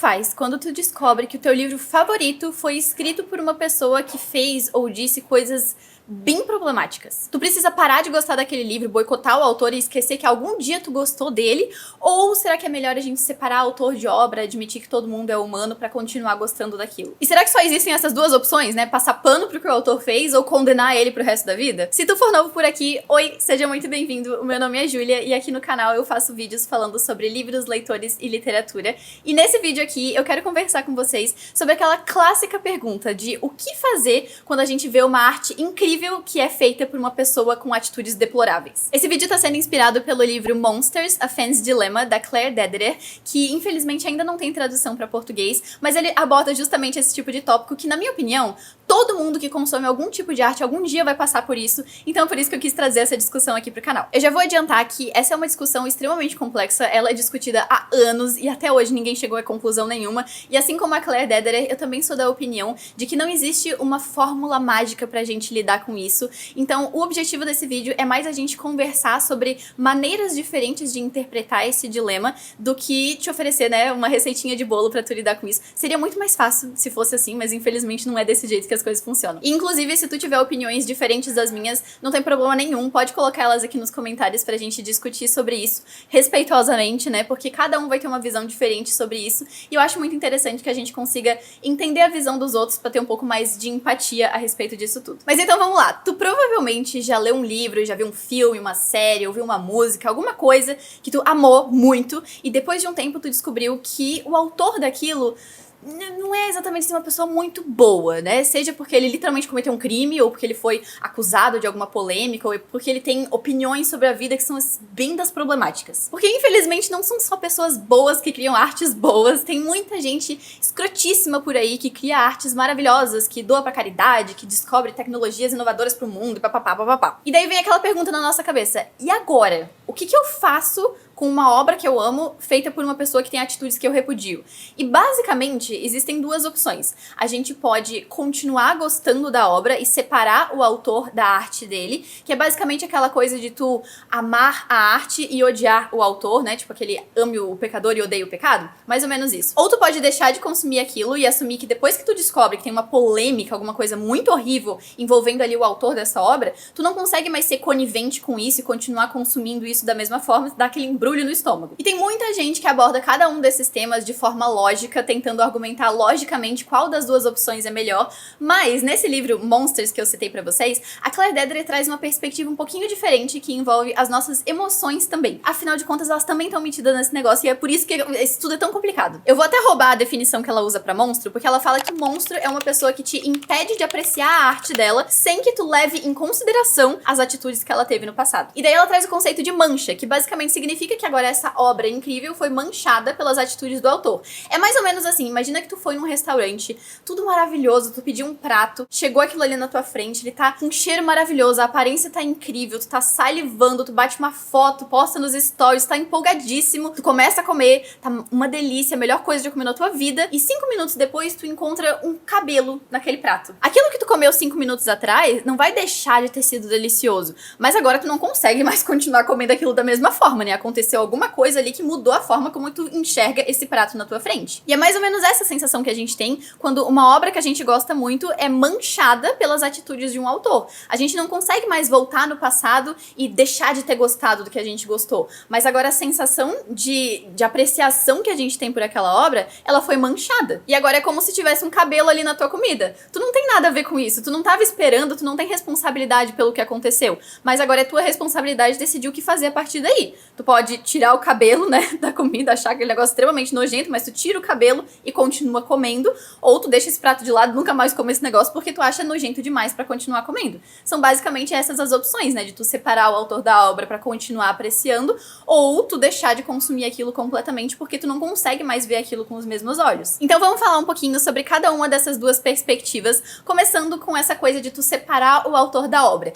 faz quando tu descobre que o teu livro favorito foi escrito por uma pessoa que fez ou disse coisas bem problemáticas? Tu precisa parar de gostar daquele livro, boicotar o autor e esquecer que algum dia tu gostou dele? Ou será que é melhor a gente separar autor de obra, admitir que todo mundo é humano pra continuar gostando daquilo? E será que só existem essas duas opções, né? Passar pano pro que o autor fez ou condenar ele pro resto da vida? Se tu for novo por aqui, oi, seja muito bem-vindo. O meu nome é Júlia e aqui no canal eu faço vídeos falando sobre livros, leitores e literatura. E nesse vídeo aqui eu quero conversar com vocês sobre aquela clássica pergunta de o que fazer quando a gente vê uma arte incrível que é feita por uma pessoa com atitudes deploráveis. Esse vídeo tá sendo inspirado pelo livro Monsters, A Fan's Dilemma, da Claire Dederer, que infelizmente ainda não tem tradução para português, mas ele aborda justamente esse tipo de tópico que, na minha opinião, todo mundo que consome algum tipo de arte algum dia vai passar por isso, então é por isso que eu quis trazer essa discussão aqui pro canal. Eu já vou adiantar que essa é uma discussão extremamente complexa, ela é discutida há anos e até hoje ninguém chegou a conclusão nenhuma, e assim como a Claire Dederer, eu também sou da opinião de que não existe uma fórmula mágica pra gente lidar com isso. Então o objetivo desse vídeo é mais a gente conversar sobre maneiras diferentes de interpretar esse dilema do que te oferecer, né, uma receitinha de bolo pra tu lidar com isso. Seria muito mais fácil se fosse assim, mas infelizmente não é desse jeito que as coisas funcionam. E, inclusive, se tu tiver opiniões diferentes das minhas, não tem problema nenhum, pode colocar elas aqui nos comentários pra gente discutir sobre isso respeitosamente, né, porque cada um vai ter uma visão diferente sobre isso, e eu acho muito interessante que a gente consiga entender a visão dos outros pra ter um pouco mais de empatia a respeito disso tudo. Mas então vamos lá, tu provavelmente já leu um livro, já viu um filme, uma série, ouviu uma música, alguma coisa que tu amou muito, e depois de um tempo tu descobriu que o autor daquilo não é exatamente assim, uma pessoa muito boa, né? Seja porque ele literalmente cometeu um crime, ou porque ele foi acusado de alguma polêmica, ou porque ele tem opiniões sobre a vida que são bem das problemáticas. Porque, infelizmente, não são só pessoas boas que criam artes boas, tem muita gente escrotíssima por aí que cria artes maravilhosas, que doa pra caridade, que descobre tecnologias inovadoras pro mundo, papapá, papapá. E daí vem aquela pergunta na nossa cabeça, e agora? O que eu faço com uma obra que eu amo, feita por uma pessoa que tem atitudes que eu repudio? E basicamente, existem duas opções. A gente pode continuar gostando da obra e separar o autor da arte dele, que é basicamente aquela coisa de tu amar a arte e odiar o autor, né? Tipo aquele ame o pecador e odeie o pecado. Mais ou menos isso. Ou tu pode deixar de consumir aquilo e assumir que depois que tu descobre que tem uma polêmica, alguma coisa muito horrível envolvendo ali o autor dessa obra, tu não consegue mais ser conivente com isso e continuar consumindo isso da mesma forma, dá aquele embrulho no estômago. E tem muita gente que aborda cada um desses temas de forma lógica, tentando argumentar logicamente qual das duas opções é melhor, mas nesse livro Monsters que eu citei pra vocês, a Claire Dederer traz uma perspectiva um pouquinho diferente que envolve as nossas emoções também. Afinal de contas, elas também estão metidas nesse negócio e é por isso que esse tudo é tão complicado. Eu vou até roubar a definição que ela usa pra monstro, porque ela fala que monstro é uma pessoa que te impede de apreciar a arte dela sem que tu leve em consideração as atitudes que ela teve no passado. E daí ela traz o conceito de mancha, que basicamente significa que agora essa obra incrível foi manchada pelas atitudes do autor. É mais ou menos assim, imagina que tu foi num restaurante, tudo maravilhoso, tu pediu um prato, chegou aquilo ali na tua frente, ele tá com um cheiro maravilhoso, a aparência tá incrível, tu tá salivando, tu bate uma foto, posta nos stories, tá empolgadíssimo, tu começa a comer, tá uma delícia, a melhor coisa de comer na tua vida, e 5 minutos depois tu encontra um cabelo naquele prato. Aquilo que tu comeu 5 minutos atrás não vai deixar de ter sido delicioso, mas agora tu não consegue mais continuar comendo aquilo da mesma forma, né? Aconteceu alguma coisa ali que mudou a forma como tu enxerga esse prato na tua frente. E é mais ou menos essa sensação que a gente tem quando uma obra que a gente gosta muito é manchada pelas atitudes de um autor. A gente não consegue mais voltar no passado e deixar de ter gostado do que a gente gostou, mas agora a sensação de apreciação que a gente tem por aquela obra, ela foi manchada. E agora é como se tivesse um cabelo ali na tua comida. Tu não tem nada a ver com isso, tu não tava esperando, tu não tem responsabilidade pelo que aconteceu, mas agora é tua responsabilidade decidir o que fazer a partir daí. Tu pode tirar o cabelo, né, da comida, achar aquele negócio extremamente nojento, mas tu tira o cabelo e continua comendo, ou tu deixa esse prato de lado e nunca mais come esse negócio porque tu acha nojento demais pra continuar comendo. São basicamente essas as opções, né, de tu separar o autor da obra pra continuar apreciando, ou tu deixar de consumir aquilo completamente porque tu não consegue mais ver aquilo com os mesmos olhos. Então vamos falar um pouquinho sobre cada uma dessas duas perspectivas, começando com essa coisa de tu separar o autor da obra.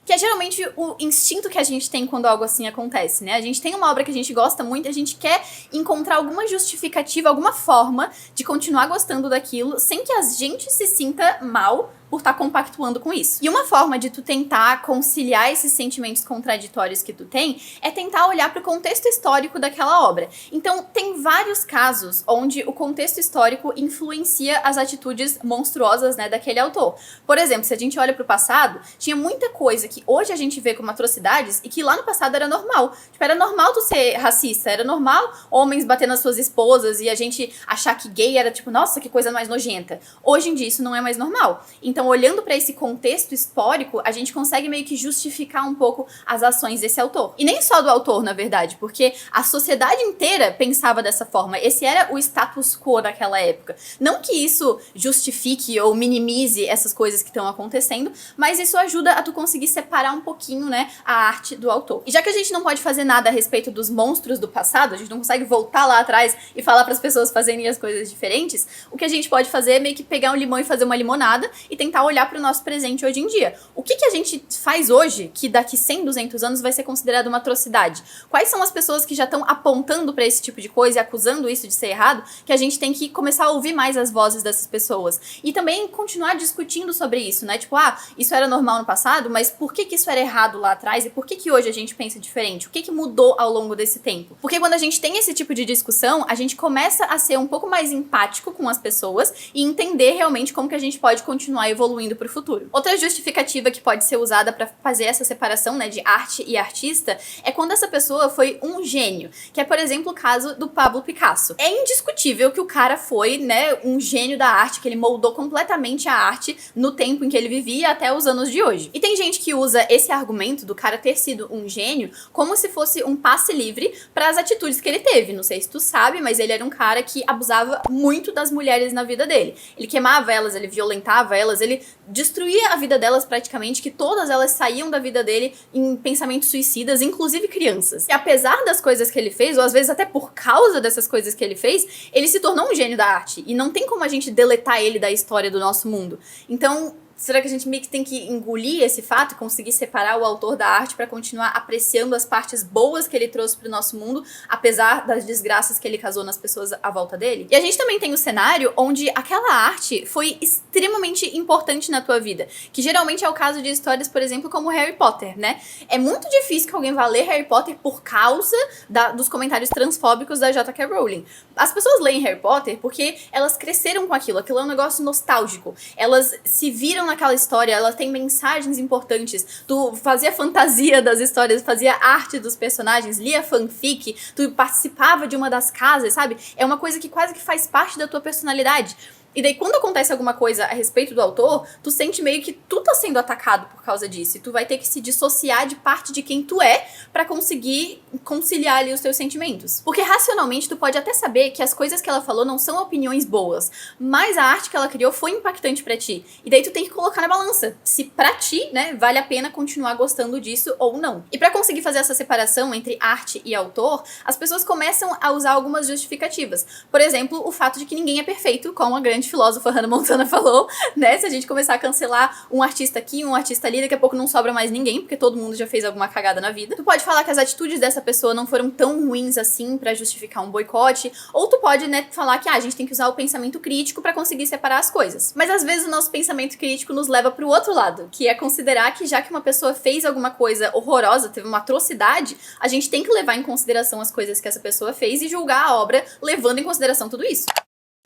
Que é geralmente o instinto que a gente tem quando algo assim acontece, né? A gente tem uma obra que a gente gosta muito, a gente quer encontrar alguma justificativa, alguma forma de continuar gostando daquilo sem que a gente se sinta mal por estar compactuando com isso. E uma forma de tu tentar conciliar esses sentimentos contraditórios que tu tem é tentar olhar para o contexto histórico daquela obra. Então, tem vários casos onde o contexto histórico influencia as atitudes monstruosas, né, daquele autor. Por exemplo, se a gente olha para o passado, tinha muita coisa que hoje a gente vê como atrocidades e que lá no passado era normal. Tipo, era normal tu ser racista, era normal homens bater nas suas esposas e a gente achar que gay era tipo, nossa, que coisa mais nojenta. Hoje em dia isso não é mais normal. Então, olhando para esse contexto histórico, a gente consegue meio que justificar um pouco as ações desse autor. E nem só do autor, na verdade, porque a sociedade inteira pensava dessa forma. Esse era o status quo daquela época. Não que isso justifique ou minimize essas coisas que estão acontecendo, mas isso ajuda a tu conseguir separar um pouquinho, né, a arte do autor. E já que a gente não pode fazer nada a respeito dos monstros do passado, a gente não consegue voltar lá atrás e falar para as pessoas fazerem as coisas diferentes, o que a gente pode fazer é meio que pegar um limão e fazer uma limonada e tentar olhar para o nosso presente hoje em dia. O que a gente faz hoje que daqui 100, 200 anos vai ser considerado uma atrocidade? Quais são as pessoas que já estão apontando para esse tipo de coisa e acusando isso de ser errado, que a gente tem que começar a ouvir mais as vozes dessas pessoas? E também continuar discutindo sobre isso, né? Tipo, isso era normal no passado, mas por que isso era errado lá atrás e por que hoje a gente pensa diferente? O que mudou ao longo desse tempo? Porque quando a gente tem esse tipo de discussão, a gente começa a ser um pouco mais empático com as pessoas e entender realmente como que a gente pode continuar evoluindo pro futuro. Outra justificativa que pode ser usada para fazer essa separação, né, de arte e artista é quando essa pessoa foi um gênio, que é, por exemplo, o caso do Pablo Picasso. É indiscutível que o cara foi, né, um gênio da arte, que ele moldou completamente a arte no tempo em que ele vivia até os anos de hoje. E tem gente que usa esse argumento do cara ter sido um gênio como se fosse um passe livre para as atitudes que ele teve. Não sei se tu sabe, mas ele era um cara que abusava muito das mulheres na vida dele. Ele queimava elas, ele violentava elas, ele destruía a vida delas praticamente, que todas elas saíam da vida dele em pensamentos suicidas, inclusive crianças. E apesar das coisas que ele fez, ou às vezes até por causa dessas coisas que ele fez, ele se tornou um gênio da arte. E não tem como a gente deletar ele da história do nosso mundo. Então, será que a gente meio que tem que engolir esse fato, conseguir separar o autor da arte para continuar apreciando as partes boas que ele trouxe pro nosso mundo, apesar das desgraças que ele causou nas pessoas à volta dele? E a gente também tem o cenário onde aquela arte foi extremamente importante na tua vida, que geralmente é o caso de histórias, por exemplo, como Harry Potter, né? É muito difícil que alguém vá ler Harry Potter por causa dos comentários transfóbicos da J.K. Rowling. As pessoas leem Harry Potter porque elas cresceram com aquilo é um negócio nostálgico. Elas se viram naquela história, ela tem mensagens importantes. Tu fazia fantasia das histórias, fazia arte dos personagens, lia fanfic, tu participava de uma das casas, sabe? É uma coisa que quase que faz parte da tua personalidade. E daí, quando acontece alguma coisa a respeito do autor, tu sente meio que tu tá sendo atacado por causa disso. E tu vai ter que se dissociar de parte de quem tu é pra conseguir conciliar ali os teus sentimentos. Porque racionalmente tu pode até saber que as coisas que ela falou não são opiniões boas, mas a arte que ela criou foi impactante pra ti. E daí tu tem que colocar na balança se pra ti, né, vale a pena continuar gostando disso ou não. E pra conseguir fazer essa separação entre arte e autor, as pessoas começam a usar algumas justificativas. Por exemplo, o fato de que ninguém é perfeito, como a grande filósofa Hannah Montana falou, né? Se a gente começar a cancelar um artista aqui, um artista ali, daqui a pouco não sobra mais ninguém, porque todo mundo já fez alguma cagada na vida. Tu pode falar que as atitudes dessa pessoa não foram tão ruins assim pra justificar um boicote, ou tu pode, né, falar que a gente tem que usar o pensamento crítico pra conseguir separar as coisas. Mas às vezes o nosso pensamento crítico nos leva pro outro lado, que é considerar que já que uma pessoa fez alguma coisa horrorosa, teve uma atrocidade, a gente tem que levar em consideração as coisas que essa pessoa fez e julgar a obra levando em consideração tudo isso.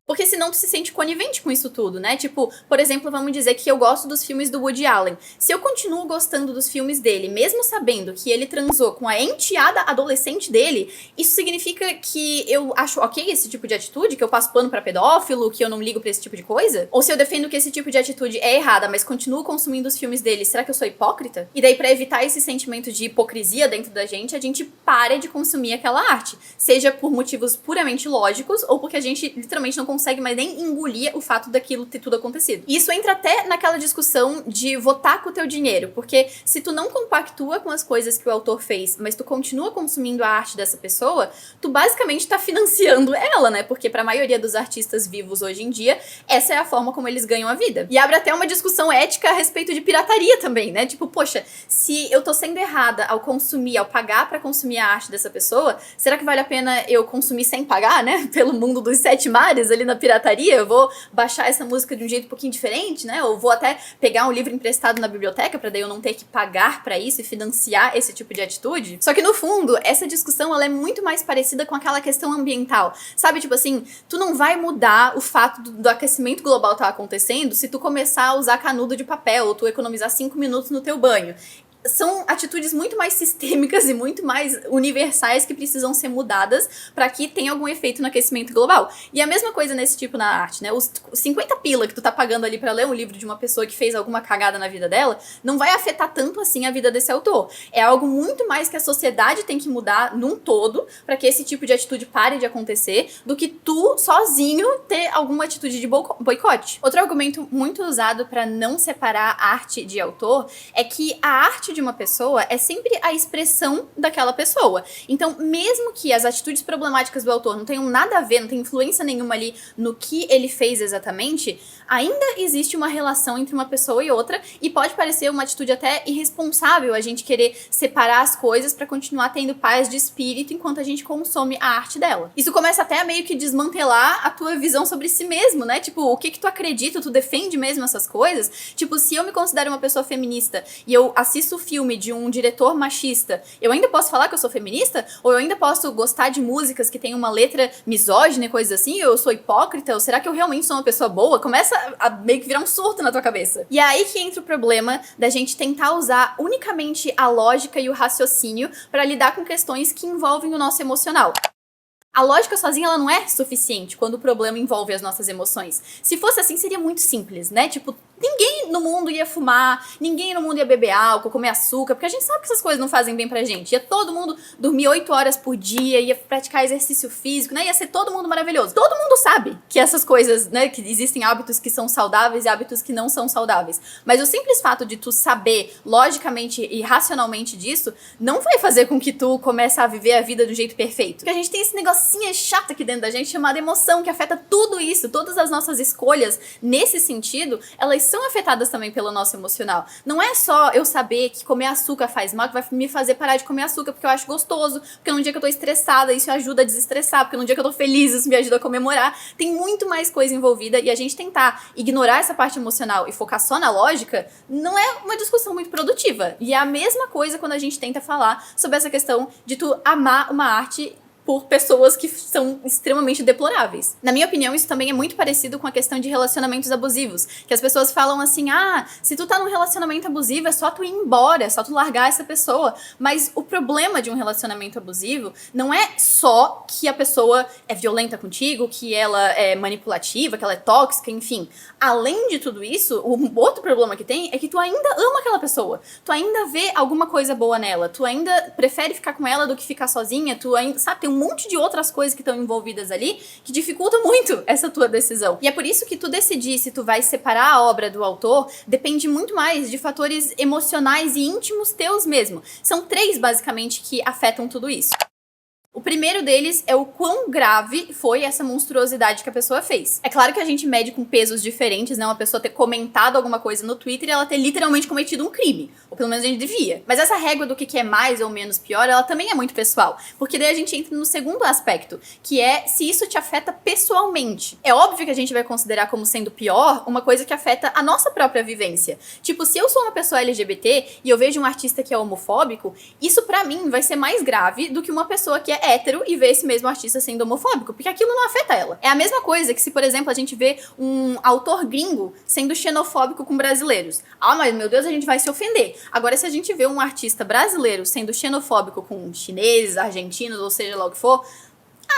Porque senão tu se sente conivente com isso tudo, né? Tipo, por exemplo, vamos dizer que eu gosto dos filmes do Woody Allen. Se eu continuo gostando dos filmes dele, mesmo sabendo que ele transou com a enteada adolescente dele, isso significa que eu acho ok esse tipo de atitude? Que eu passo pano pra pedófilo? Que eu não ligo pra esse tipo de coisa? Ou se eu defendo que esse tipo de atitude é errada, mas continuo consumindo os filmes dele, será que eu sou hipócrita? E daí, pra evitar esse sentimento de hipocrisia dentro da gente, a gente para de consumir aquela arte. Seja por motivos puramente lógicos, ou porque a gente literalmente não consegue mais nem engolir o fato daquilo ter tudo acontecido. E isso entra até naquela discussão de votar com o teu dinheiro, porque se tu não compactua com as coisas que o autor fez, mas tu continua consumindo a arte dessa pessoa, tu basicamente tá financiando ela, né? Porque pra maioria dos artistas vivos hoje em dia, essa é a forma como eles ganham a vida. E abre até uma discussão ética a respeito de pirataria também, né? Tipo, poxa, se eu tô sendo errada ao consumir, ao pagar pra consumir a arte dessa pessoa, será que vale a pena eu consumir sem pagar, né? Pelo mundo dos 7 mares ali na pirataria, eu vou baixar essa música de um jeito um pouquinho diferente, né? Ou vou até pegar um livro emprestado na biblioteca pra daí eu não ter que pagar pra isso e financiar esse tipo de atitude. Só que no fundo, essa discussão ela é muito mais parecida com aquela questão ambiental. Sabe, tipo assim, tu não vai mudar o fato do aquecimento global estar acontecendo se tu começar a usar canudo de papel ou tu economizar 5 minutos no teu banho. São atitudes muito mais sistêmicas e muito mais universais que precisam ser mudadas para que tenha algum efeito no aquecimento global. E a mesma coisa nesse tipo na arte, né? Os 50 pila que tu tá pagando ali para ler um livro de uma pessoa que fez alguma cagada na vida dela, não vai afetar tanto assim a vida desse autor. É algo muito mais que a sociedade tem que mudar num todo para que esse tipo de atitude pare de acontecer, do que tu sozinho ter alguma atitude de boicote. Outro argumento muito usado para não separar arte de autor é que a arte de uma pessoa é sempre a expressão daquela pessoa. Então, mesmo que as atitudes problemáticas do autor não tenham nada a ver, não tenham influência nenhuma ali no que ele fez exatamente, ainda existe uma relação entre uma pessoa e outra, e pode parecer uma atitude até irresponsável a gente querer separar as coisas pra continuar tendo paz de espírito enquanto a gente consome a arte dela. Isso começa até a meio que desmantelar a tua visão sobre si mesmo, né? Tipo, o que tu acredita, tu defende mesmo essas coisas? Tipo, se eu me considero uma pessoa feminista e eu assisto filme de um diretor machista, eu ainda posso falar que eu sou feminista? Ou eu ainda posso gostar de músicas que tem uma letra misógina e coisas assim? Ou eu sou hipócrita? Ou será que eu realmente sou uma pessoa boa? Começa a meio que virar um surto na tua cabeça. E é aí que entra o problema da gente tentar usar unicamente a lógica e o raciocínio para lidar com questões que envolvem o nosso emocional. A lógica sozinha ela não é suficiente quando o problema envolve as nossas emoções. Se fosse assim, seria muito simples, né? Tipo, ninguém no mundo ia fumar, ninguém no mundo ia beber álcool, comer açúcar, porque a gente sabe que essas coisas não fazem bem pra gente. Ia todo mundo dormir 8 horas por dia, ia praticar exercício físico, né? Ia ser todo mundo maravilhoso. Todo mundo sabe que essas coisas, né? Que existem hábitos que são saudáveis e hábitos que não são saudáveis. Mas o simples fato de tu saber logicamente e racionalmente disso, não vai fazer com que tu comece a viver a vida do jeito perfeito. Porque a gente tem esse negocinho chato aqui dentro da gente chamada emoção, que afeta tudo isso, todas as nossas escolhas nesse sentido, elas são afetadas também pelo nosso emocional. Não é só eu saber que comer açúcar faz mal, que vai me fazer parar de comer açúcar porque eu acho gostoso, porque num dia que eu tô estressada isso ajuda a desestressar, porque num dia que eu tô feliz isso me ajuda a comemorar. Tem muito mais coisa envolvida e a gente tentar ignorar essa parte emocional e focar só na lógica não é uma discussão muito produtiva. E é a mesma coisa quando a gente tenta falar sobre essa questão de tu amar uma arte por pessoas que são extremamente deploráveis. Na minha opinião, isso também é muito parecido com a questão de relacionamentos abusivos, que as pessoas falam assim, se tu tá num relacionamento abusivo, é só tu ir embora, é só tu largar essa pessoa. Mas o problema de um relacionamento abusivo não é só que a pessoa é violenta contigo, que ela é manipulativa, que ela é tóxica, enfim. Além de tudo isso, o outro problema que tem é que tu ainda ama aquela pessoa, tu ainda vê alguma coisa boa nela, tu ainda prefere ficar com ela do que ficar sozinha, tu ainda, sabe, tem um monte de outras coisas que estão envolvidas ali que dificultam muito essa tua decisão. E é por isso que tu decidir se tu vai separar a obra do autor depende muito mais de fatores emocionais e íntimos teus mesmo. São 3, basicamente, que afetam tudo isso. O primeiro deles é o quão grave foi essa monstruosidade que a pessoa fez. É claro que a gente mede com pesos diferentes, né? Uma pessoa ter comentado alguma coisa no Twitter e ela ter literalmente cometido um crime. Ou pelo menos a gente devia. Mas essa régua do que é mais ou menos pior, ela também é muito pessoal. Porque daí a gente entra no segundo aspecto, que é se isso te afeta pessoalmente. É óbvio que a gente vai considerar como sendo pior uma coisa que afeta a nossa própria vivência. Tipo, se eu sou uma pessoa LGBT e eu vejo um artista que é homofóbico, isso pra mim vai ser mais grave do que uma pessoa que é hétero e ver esse mesmo artista sendo homofóbico, porque aquilo não afeta ela. É a mesma coisa que se, por exemplo, a gente vê um autor gringo sendo xenofóbico com brasileiros. Mas meu Deus, a gente vai se ofender. Agora, se a gente vê um artista brasileiro sendo xenofóbico com chineses, argentinos, ou seja lá o que for,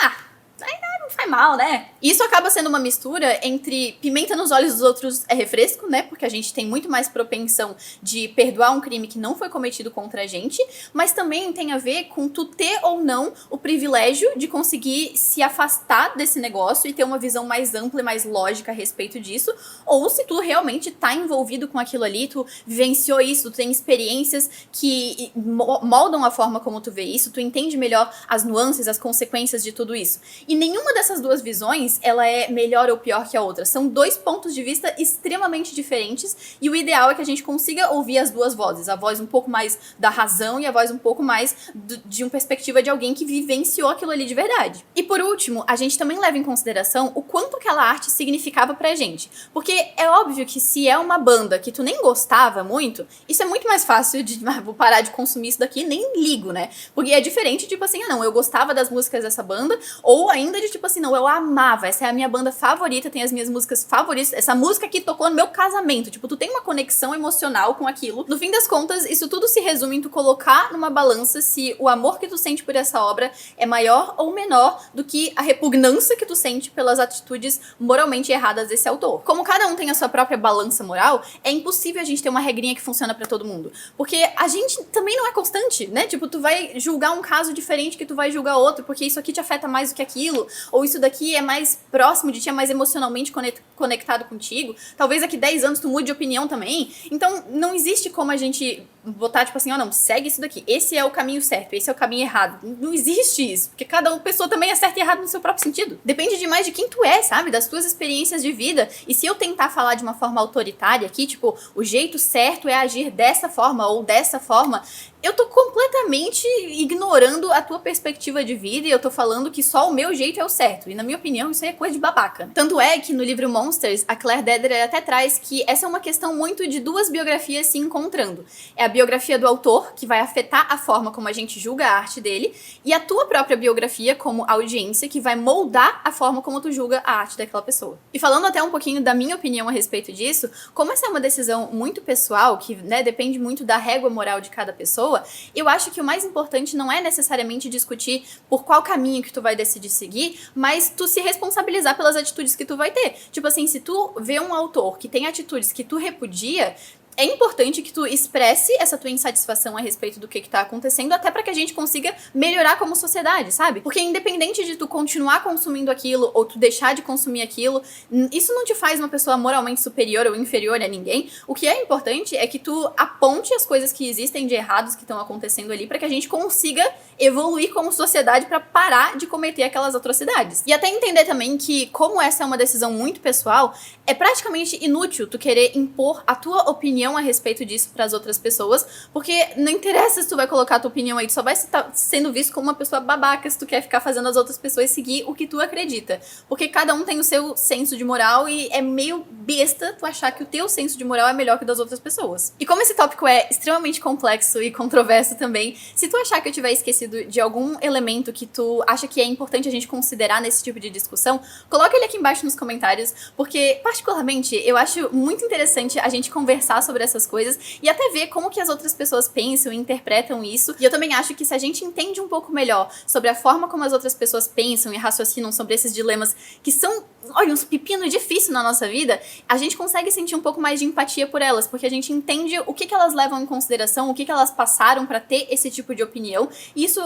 ainda não faz mal, né? Isso acaba sendo uma mistura entre pimenta nos olhos dos outros é refresco, né? Porque a gente tem muito mais propensão de perdoar um crime que não foi cometido contra a gente, mas também tem a ver com tu ter ou não o privilégio de conseguir se afastar desse negócio e ter uma visão mais ampla e mais lógica a respeito disso, ou se tu realmente tá envolvido com aquilo ali, tu vivenciou isso, tu tem experiências que moldam a forma como tu vê isso, tu entende melhor as nuances, as consequências de tudo isso. E nenhuma dessas duas visões, ela é melhor ou pior que a outra. São 2 pontos de vista extremamente diferentes e o ideal é que a gente consiga ouvir as duas vozes. A voz um pouco mais da razão e a voz um pouco mais de uma perspectiva de alguém que vivenciou aquilo ali de verdade. E por último, a gente também leva em consideração o quanto aquela arte significava pra gente. Porque é óbvio que se é uma banda que tu nem gostava muito, isso é muito mais fácil de vou parar de consumir isso daqui, nem ligo, né? Porque é diferente, tipo assim, não, eu gostava das músicas dessa banda, ou ainda de tipo assim, não, eu amava, essa é a minha banda favorita, tem as minhas músicas favoritas, essa música aqui tocou no meu casamento, tipo, tu tem uma conexão emocional com aquilo. No fim das contas, isso tudo se resume em tu colocar numa balança se o amor que tu sente por essa obra é maior ou menor do que a repugnância que tu sente pelas atitudes moralmente erradas desse autor. Como cada um tem a sua própria balança moral, é impossível a gente ter uma regrinha que funciona pra todo mundo. Porque a gente também não é constante, né? Tipo, tu vai julgar um caso diferente que tu vai julgar outro, porque isso aqui te afeta mais do que aquilo, ou isso daqui é mais próximo de ti, é mais emocionalmente conectado contigo. Talvez daqui 10 anos tu mude de opinião também. Então, não existe como a gente botar, tipo assim, ó, não, segue isso daqui. Esse é o caminho certo, esse é o caminho errado. Não existe isso, porque cada pessoa também é certa e errada no seu próprio sentido. Depende demais de quem tu é, sabe? Das tuas experiências de vida. E se eu tentar falar de uma forma autoritária aqui, tipo, o jeito certo é agir dessa forma ou dessa forma, eu tô completamente ignorando a tua perspectiva de vida e eu tô falando que só o meu jeito é o certo. E na minha opinião, isso aí é coisa de babaca. Tanto é que no livro Monsters, a Claire Decker até traz que essa é uma questão muito de duas biografias se encontrando. É a biografia do autor, que vai afetar a forma como a gente julga a arte dele, e a tua própria biografia como audiência, que vai moldar a forma como tu julga a arte daquela pessoa. E falando até um pouquinho da minha opinião a respeito disso, como essa é uma decisão muito pessoal, que, né, depende muito da régua moral de cada pessoa, eu acho que o mais importante não é necessariamente discutir por qual caminho que tu vai decidir seguir, mas tu se responsabilizar pelas atitudes que tu vai ter. Tipo assim, se tu vê um autor que tem atitudes que tu repudia, é importante que tu expresse essa tua insatisfação a respeito do que tá acontecendo, até pra que a gente consiga melhorar como sociedade, sabe? Porque independente de tu continuar consumindo aquilo ou tu deixar de consumir aquilo, isso não te faz uma pessoa moralmente superior ou inferior a ninguém. O que é importante é que tu aponte as coisas que existem de errados que estão acontecendo ali pra que a gente consiga evoluir como sociedade pra parar de cometer aquelas atrocidades. E até entender também que, como essa é uma decisão muito pessoal, é praticamente inútil tu querer impor a tua opinião a respeito disso pras outras pessoas, porque não interessa se tu vai colocar a tua opinião aí, tu só vai estar sendo visto como uma pessoa babaca se tu quer ficar fazendo as outras pessoas seguir o que tu acredita. Porque cada um tem o seu senso de moral e é meio besta tu achar que o teu senso de moral é melhor que o das outras pessoas. E como esse tópico é extremamente complexo e controverso também, se tu achar que eu tiver esquecido de algum elemento que tu acha que é importante a gente considerar nesse tipo de discussão, coloca ele aqui embaixo nos comentários, porque particularmente eu acho muito interessante a gente conversar sobre essas coisas e até ver como que as outras pessoas pensam e interpretam isso. E eu também acho que se a gente entende um pouco melhor sobre a forma como as outras pessoas pensam e raciocinam sobre esses dilemas que são, olha, uns pepinos difíceis na nossa vida, a gente consegue sentir um pouco mais de empatia por elas, porque a gente entende o que elas levam em consideração, o que elas passaram pra ter esse tipo de opinião, e isso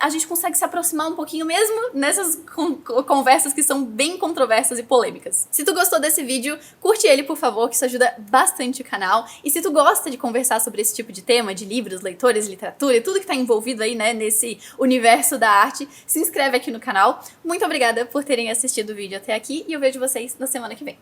a gente consegue se aproximar um pouquinho mesmo nessas conversas que são bem controversas e polêmicas. Se tu gostou desse vídeo, curte ele, por favor, que isso ajuda bastante o canal. E se tu gosta de conversar sobre esse tipo de tema, de livros, leitores, literatura e tudo que tá envolvido aí, né, nesse universo da arte, se inscreve aqui no canal. Muito obrigada por terem assistido o vídeo até aqui e eu vejo vocês na semana que vem.